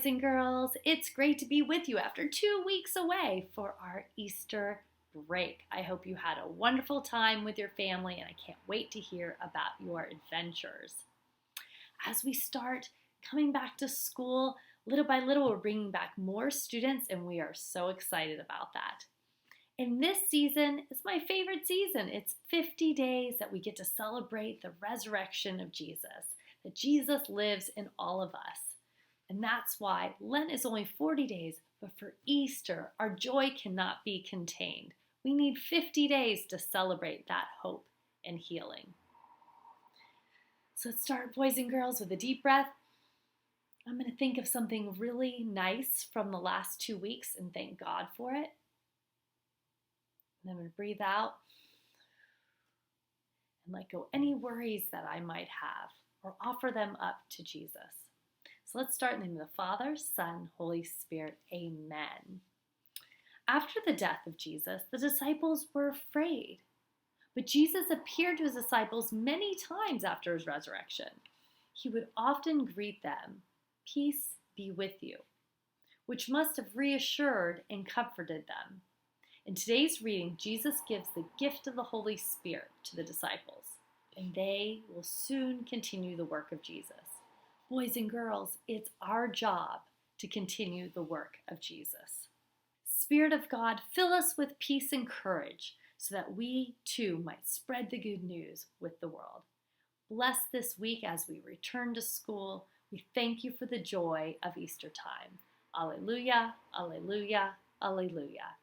boys and girls. It's great to be with you after 2 weeks away for our Easter break. I hope you had a wonderful time with your family, and I can't wait to hear about your adventures. As we start coming back to school, little by little, we're bringing back more students, and we are so excited about that. And this season is my favorite season. It's 50 days that we get to celebrate the resurrection of Jesus, that Jesus lives in all of us. And that's why Lent is only 40 days, but for Easter, our joy cannot be contained. We need 50 days to celebrate that hope and healing. So let's start, boys and girls, with a deep breath. I'm going to think of something really nice from the last 2 weeks and thank God for it. And I'm going to breathe out and let go any worries that I might have or offer them up to Jesus. So let's start in the name of the Father, Son, Holy Spirit. Amen. After the death of Jesus, the disciples were afraid. But Jesus appeared to his disciples many times after his resurrection. He would often greet them, "Peace be with you," which must have reassured and comforted them. In today's reading, Jesus gives the gift of the Holy Spirit to the disciples, and they will soon continue the work of Jesus. Boys and girls, it's our job to continue the work of Jesus. Spirit of God, fill us with peace and courage so that we too might spread the good news with the world. Bless this week as we return to school. We thank you for the joy of Easter time. Alleluia, alleluia, alleluia.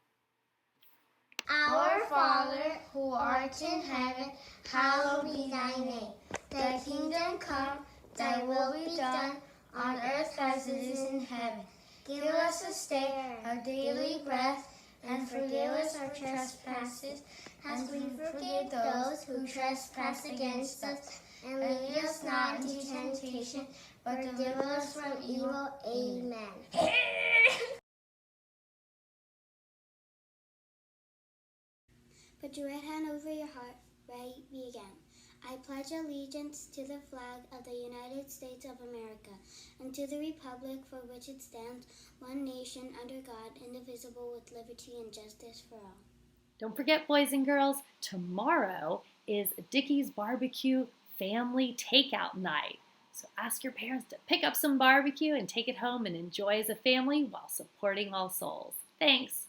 Our Father, who art in heaven, hallowed be thy name. Thy kingdom come, thy will be done, on earth as it is in heaven. Give us this day our daily bread, and forgive us our trespasses, as we forgive those who trespass against us. And lead us not into temptation, but deliver us from evil. Amen. Put your right hand over your heart. Ready, begin. I pledge allegiance to the flag of the United States of America and to the republic for which it stands, one nation under God, indivisible, with liberty and justice for all. Don't forget, boys and girls, tomorrow is Dickie's Barbecue family takeout night. So ask your parents to pick up some barbecue and take it home and enjoy as a family while supporting All Souls. Thanks.